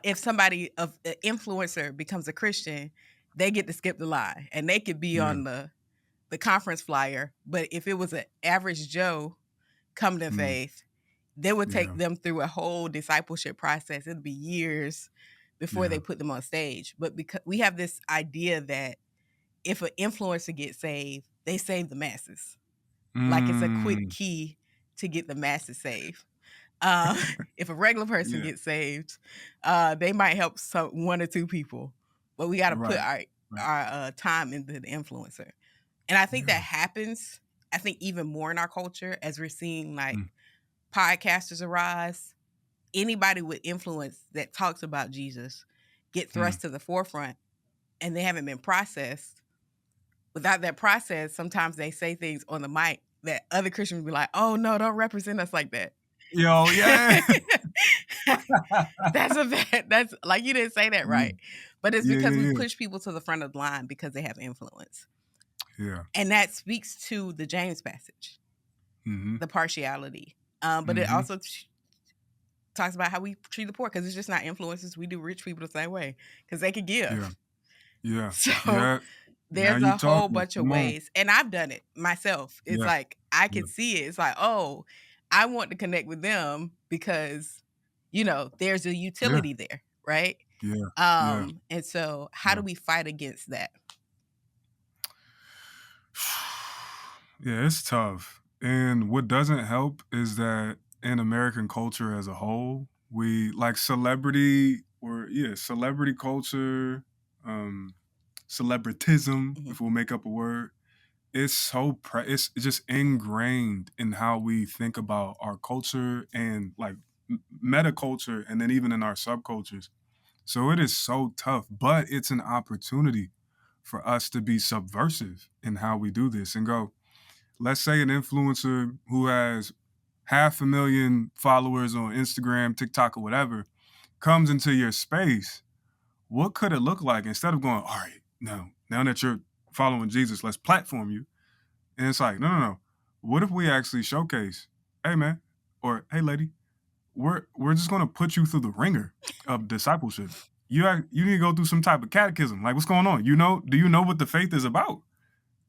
B: If somebody of an influencer becomes a Christian, they get to skip the line, and they could be
A: Yeah.
B: on the conference flyer. But if it was an average Joe coming to
A: Mm.
B: faith, they would take
A: Yeah.
B: them through a whole discipleship process. It'd be years before they
A: Yeah.
B: put them on stage. But because we have this idea that if an influencer gets saved, they save the masses. Like it's a quick
A: Mm.
B: key to get the masses saved. Uh, if a regular person
A: Yeah.
B: gets saved, they might help one or two people, but we got to put
A: Right.
B: our
A: Right.
B: our time into the influencer. And I think that
A: Yeah.
B: happens. I think even more in our culture as we're seeing like
A: Mm.
B: podcasters arise. Anybody with influence that talks about Jesus get
A: Mm.
B: thrust to the forefront, and they haven't been processed. Without that process, sometimes they say things on the mic that other Christians be like, "Oh no, don't represent us like that."
A: Yo, yeah.
B: That's a bad. That's like you didn't say that
A: Yeah.
B: right, but it's
A: Yeah,
B: because we
A: yeah, yeah.
B: push people to the front of the line because they have influence,
A: Yeah.
B: and that speaks to the James passage,
A: Mhm.
B: the partiality. But it
A: Mhm.
B: also talks about how we treat the poor because it's just not influences. We do rich people the same way because they can
A: Yeah.
B: give.
A: Yeah.
B: So
A: Yeah. Now
B: there's
A: you
B: a whole
A: talking.
B: bunch of
A: Come on.
B: ways, and I've done it myself. It's
A: Yeah.
B: like I
A: Yeah.
B: can see it. It's like, oh, I want to connect with them because there's a
A: Yeah.
B: utility there, right?
A: Yeah. Yeah.
B: And so how
A: Yeah.
B: do we fight against that?
A: Yeah, it's tough. And what doesn't help is that in American culture as a whole, we like celebrity culture, um, celebritism,
B: Mhm,
A: if we'll make up a word. It's just ingrained in how we think about our culture and like meta culture, and then even in our subcultures. So it is so tough, but it's an opportunity for us to be subversive in how we do this and go, let's say an influencer who has 500,000 followers on Instagram, TikTok, or whatever, comes into your space, what could it look like instead of going, all right, now that you're following Jesus, let's platform you. And it's like, no. What if we actually showcase, hey man, or hey lady, we're just gonna put you through the ringer of discipleship. You need to go through some type of catechism. Like, what's going on? Do you know what the faith is about?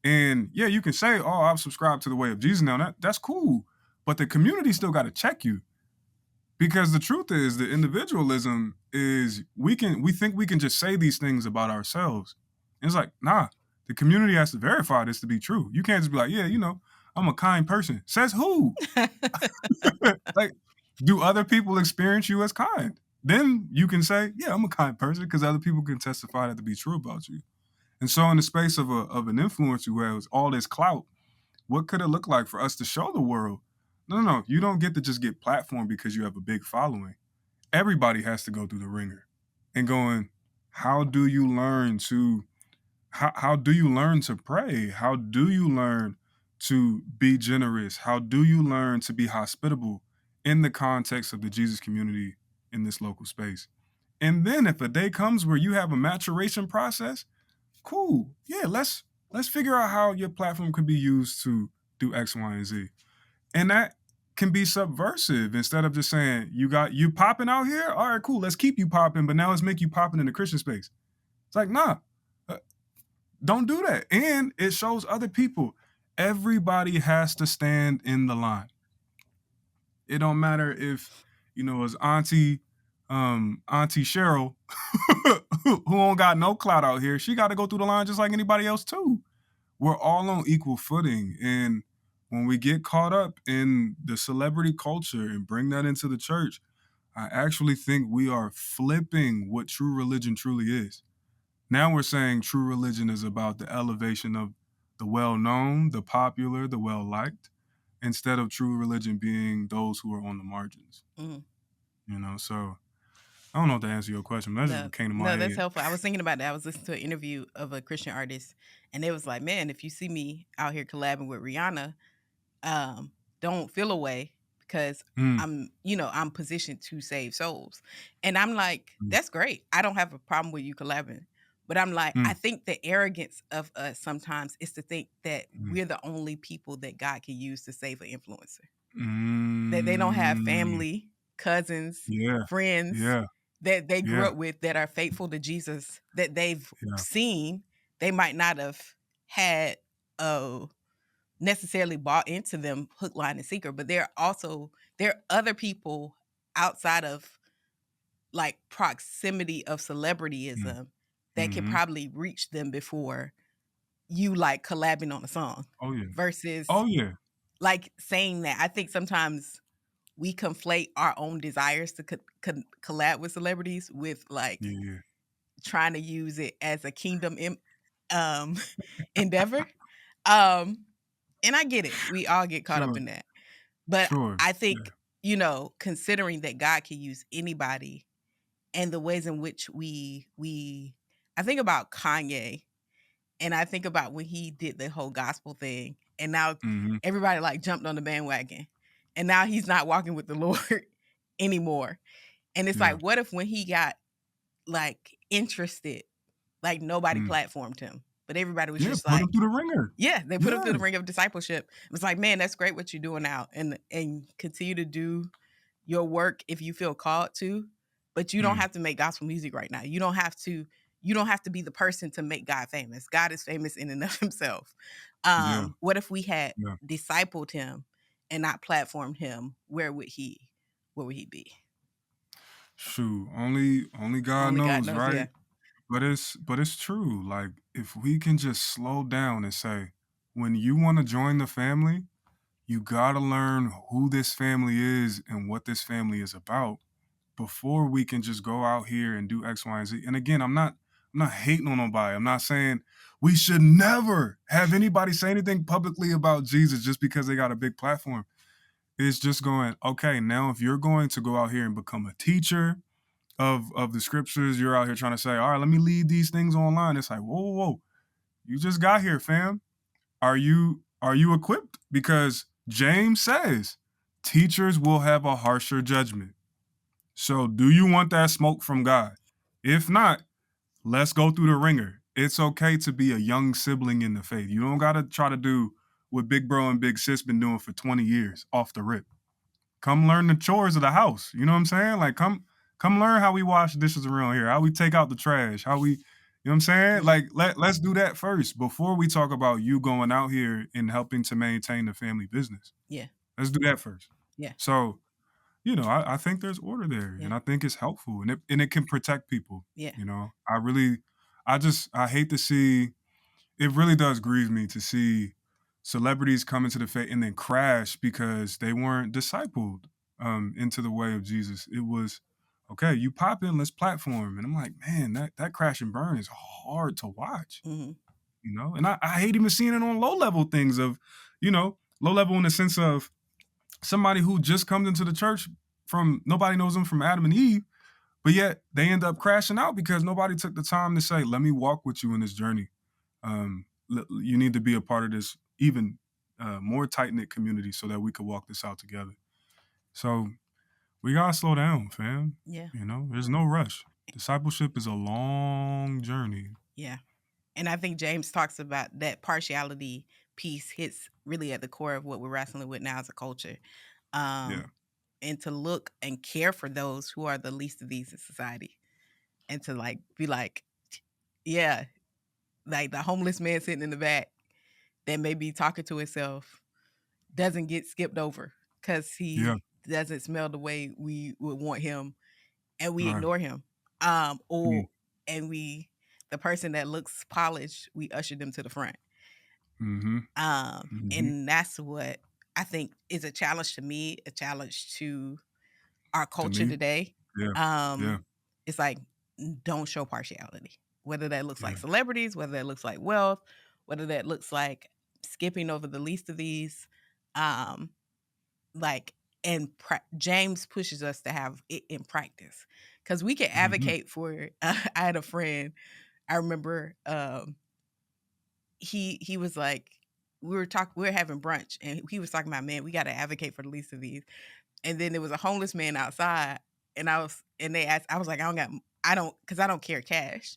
A: And yeah, you can say, oh, I've subscribed to the way of Jesus now. That's cool. But the community still got to check you. Because the truth is, the individualism is we think we can just say these things about ourselves. And it's like, nah, the community has to verify this to be true. You can't just be like, yeah, I'm a kind person. Says who? Like, do other people experience you as kind? Then you can say, yeah, I'm a kind person because other people can testify that to be true about you. And so in the space of an influencer who has all this clout, what could it look like for us to show the world? No. You don't get to just get platformed because you have a big following. Everybody has to go through the ringer and going, how do you learn to how do you learn to pray? How do you learn to be generous? How do you learn to be hospitable in the context of the Jesus community in this local space? And then if a day comes where you have a maturation process, cool. Yeah, let's figure out how your platform could be used to do X, Y, and Z. And that can be subversive instead of just saying, you popping out here? All right, cool. Let's keep you popping, but now let's make you popping in the Christian space. It's like, nah, don't do that. And it shows other people. Everybody has to stand in the line. It don't matter if, it's Auntie Cheryl, who don't got no clout out here. She got to go through the line just like anybody else too. We're all on equal footing. And when we get caught up in the celebrity culture and bring that into the church, I actually think we are flipping what true religion truly is. Now we're saying true religion is about the elevation of the well-known, the popular, the well-liked, instead of true religion being those who are on the margins. So I don't know if to answer your question, but that just came to my
B: that's
A: head.
B: helpful. I was thinking about that. I was listening to an interview of a Christian artist, and it was like, man, if you see me out here collabing with Rihanna, don't feel away because I'm positioned to save souls. And I'm like,
A: Mm,
B: that's great. I don't have a problem with you collabing. But I'm like, I
A: mm,
B: think the arrogance of us sometimes is to think that
A: mm,
B: we're the only people that God can use to save an influencer. That they don't have
A: mm.
B: family, cousins,
A: Yeah,
B: friends
A: yeah,
B: that they grew
A: yeah,
B: up with that are faithful to Jesus that they've
A: yeah.
B: seen. They might not have had a necessarily bought into them hook, line, and sinker, but there are other people outside of like proximity of
A: Mm,
B: celebrityism that could
A: mhm.
B: probably reach them before you like collabing on a song
A: Oh yeah,
B: versus
A: oh yeah,
B: like saying that. I think sometimes we conflate our own desires to collab with celebrities with like
A: yeah.
B: trying to use it as a um, endeavor. Um, and I get it. We all get caught up
A: Sure,
B: in that. But
A: sure.
B: I
A: Yeah.
B: think, considering that God can use anybody and the ways in which we I think about Kanye and I think about when he did the whole gospel thing and now
A: Mhm.
B: everybody like jumped on the bandwagon and now he's not walking with the Lord anymore. And it's
A: Yeah.
B: like, what if when he got like interested, like nobody
A: Mm.
B: platformed him, but everybody was
A: Yeah.
B: just
A: Put him
B: like,
A: through the ringer.
B: yeah, they put him through
A: Yeah.
B: the ring of discipleship. It was like, man, that's great what you're doing now, and continue to do your work if you feel called to, but you don't
A: Mm.
B: have to make gospel music right now. You don't have to be the person to make God famous. God is famous in and of himself.
A: Yeah.
B: What if we had
A: Yeah.
B: discipled him and not platformed him? Where would he be?
A: Shoot. Only God
B: Only God
A: knows,
B: knows.
A: right?
B: Yeah.
A: But it's true. Like, if we can just slow down and say, when you want to join the family, you gotta learn who this family is and what this family is about before we can just go out here and do X, Y, and Z. And again, I'm not hating on nobody. I'm not saying we should never have anybody say anything publicly about Jesus just because they got a big platform. It's just going, okay, now if you're going to go out here and become a teacher of the scriptures, you're out here trying to say, all right, let me lead these things online. It's like, whoa. You just got here, fam. Are you Are you equipped? Because James says teachers will have a harsher judgment. So do you want that smoke from God? If not, let's go through the ringer. It's okay to be a young sibling in the faith. You don't got to try to do what big bro and big sis been doing for 20 years off the rip. Come learn the chores of the house. You know what I'm saying? Like come learn how we wash dishes around here, how we take out the trash, how we, you know what I'm saying?
B: Mhm.
A: Like let's do that first before we talk about you going out here and helping to maintain the family business.
B: Yeah.
A: Let's do that first.
B: Yeah.
A: So, I think there's order there,
B: Yeah.
A: and I think it's helpful, and it can protect people.
B: Yeah.
A: I hate to see. It really does grieve me to see celebrities come into the faith and then crash because they weren't discipled into the way of Jesus. It was okay. You pop in, let's platform, and I'm like, man, that crash and burn is hard to watch.
B: Mhm.
A: And I hate even seeing it on low level things of, low level in the sense of somebody who just comes into the church from nobody knows them from Adam and Eve, but yet they end up crashing out because nobody took the time to say, let me walk with you in this journey. You need to be a part of this even more tight knit community so that we could walk this out together. So we gotta slow down, fam.
B: Yeah.
A: There's no rush. Discipleship is a long journey.
B: Yeah. And I think James talks about that partiality piece hits really at the core of what we're wrestling with now as a culture.
A: Yeah.
B: And to look and care for those who are the least of these in society. And to like be like, yeah, like the homeless man sitting in the back that may be talking to himself doesn't get skipped over because
A: Yeah.
B: he doesn't smell the way we would want him, and we
A: Right.
B: ignore him.
A: Mm.
B: Or and we the person that looks polished, we usher them to the front.
A: Mm-hmm. Mm-hmm.
B: And that's what I think is a challenge to me, a challenge to our
A: To
B: culture
A: me.
B: today.
A: Yeah. Yeah.
B: It's like, don't show partiality, whether that looks like
A: Yeah.
B: celebrities, whether that looks like wealth, whether that looks like skipping over the least of these. Um, like, and James pushes us to have it in practice because we can
A: Mm-hmm.
B: advocate for. I had a friend. I remember he was like, we were having brunch, and he was talking about, man, we got to advocate for the least of these. And then there was a homeless man outside, and they asked, I was like, because I don't carry cash.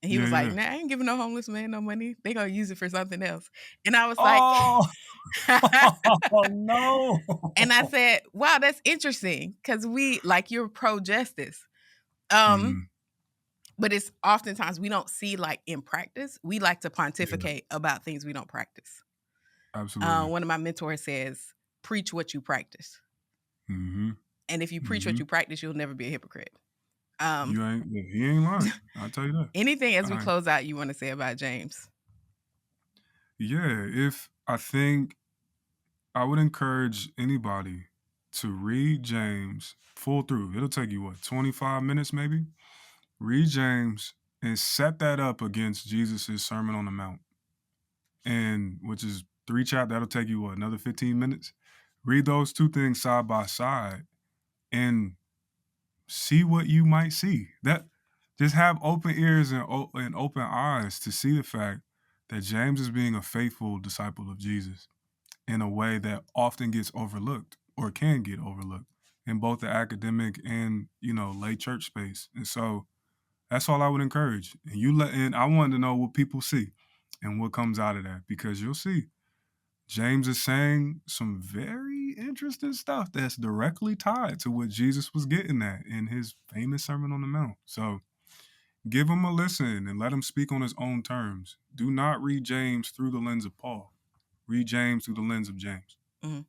B: And he
A: Yeah.
B: was like,
A: Yeah.
B: nah, I ain't giving no homeless man no money. They gonna use it for something else. And I was like,
A: Oh, no.
B: and I said, wow, that's interesting because we like you're pro justice. Um,
A: Mm,
B: but it's oftentimes we don't see like in practice. We like to
A: yeah,
B: pontificate about things we don't practice.
A: absolutely.
B: One of my mentors says, preach what you practice.
A: Mm-hmm.
B: And if you preach what
A: Mm-hmm.
B: you practice, you'll never be a hypocrite. Um,
A: He ain't lying. I'll tell you that.
B: anything as we
A: I,
B: close out you want to say about James?
A: yeah, if I think I would encourage anybody to read James full through. It'll take you what, 25 minutes maybe? Read James and set that up against Jesus' Sermon on the Mount. And which is 3 chapters, that'll take you what, another 15 minutes? Read those two things side by side and see what you might see. That just have open ears and open eyes to see the fact that James is being a faithful disciple of Jesus in a way that often gets overlooked or can get overlooked in both the academic and lay church space. And so that's all I would encourage. And I wanted to know what people see and what comes out of that, because you'll see James is saying some very interesting stuff that's directly tied to what Jesus was getting at in his famous Sermon on the Mount. So give him a listen and let him speak on his own terms. Do not read James through the lens of Paul. Read James through the lens of James.
B: Mm-hmm.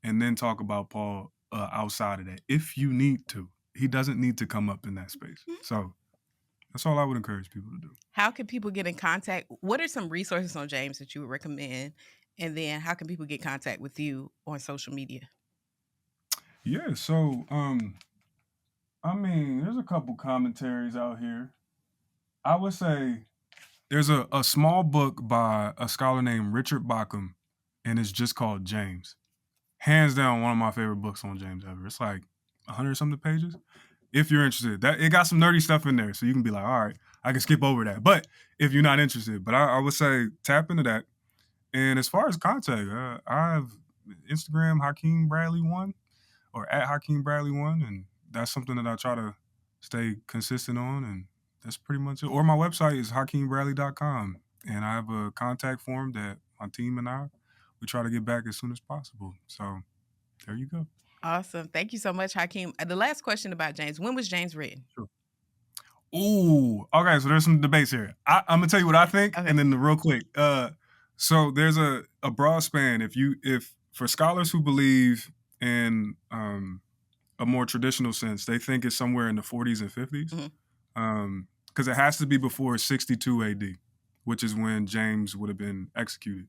A: And then talk about Paul outside of that if you need to. He doesn't need to come up in that space. So that's all I would encourage people to do.
B: How can people get in contact? What are some resources on James that you would recommend? And then how can people get in contact with you on social media?
A: Yeah, so there's a couple commentaries out here. I would say there's a small book by a scholar named Richard Bauckham, and it's just called James. Hands down, one of my favorite books on James ever. It's like 100 something pages. If you're interested, that it got some nerdy stuff in there, so you can be like, all right, I can skip over that. But if you're not interested, but I would say tap into that. And as far as contact, I have Instagram Hakeem Bradley one or at Hakeem Bradley one, and that's something that I try to stay consistent on, and that's pretty much it. Or my website is HakeemBradley.com, and I have a contact form that my team and I we try to get back as soon as possible. So there you go.
B: Awesome. Thank you so much, Hakeem. The last question about James. When was James written?
A: Sure. Ooh, okay. So there's some debates here. I'm gonna tell you what I think,
B: Okay.
A: and then real quick. So there's a broad span. If for scholars who believe in a more traditional sense, they think it's somewhere in the 40s and 50s,
B: Mhm.
A: because it has to be before 62 A.D., which is when James would have been executed.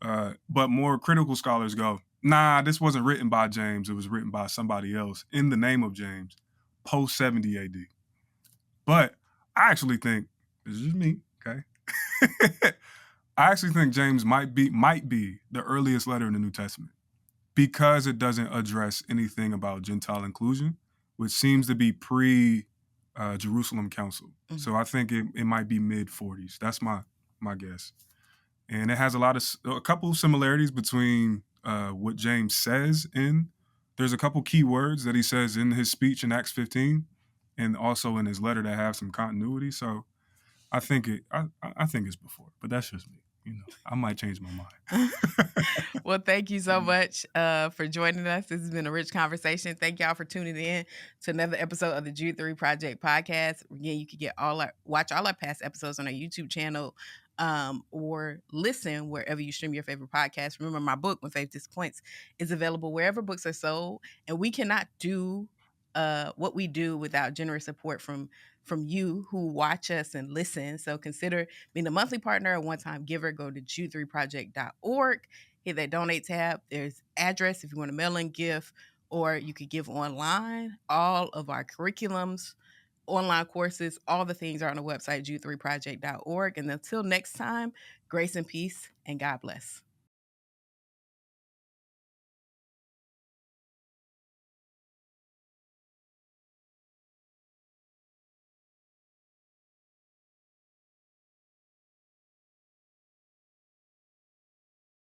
A: But more critical scholars go, nah, this wasn't written by James. It was written by somebody else in the name of James, post 70 A.D. But I actually think this is just me, okay? I actually think James might be the earliest letter in the New Testament because it doesn't address anything about Gentile inclusion, which seems to be pre Jerusalem Council.
B: Mhm.
A: So I think it might be mid 40s. That's my guess. And it has a couple similarities between what James says in. There's a couple key words that he says in his speech in Acts 15, and also in his letter that have some continuity. So I think it's before, but that's just me. I might change my mind.
B: Well, thank you so much for joining us. This has been a rich conversation. Thank y'all for tuning in to another episode of the Jude 3 Project podcast. Again, you can watch all our past episodes on our YouTube channel, or listen wherever you stream your favorite podcast. Remember, my book, When Faith Disappoints, is available wherever books are sold, and we cannot do what we do without generous support from you who watch us and listen. So consider being a monthly partner, a one-time giver. Go to jude3project.org, hit that donate tab. There's address if you want to mail in gift, or you could give online. All of our curriculums, online courses, all the things are on the website, jude3project.org. And until next time, grace and peace, and God bless.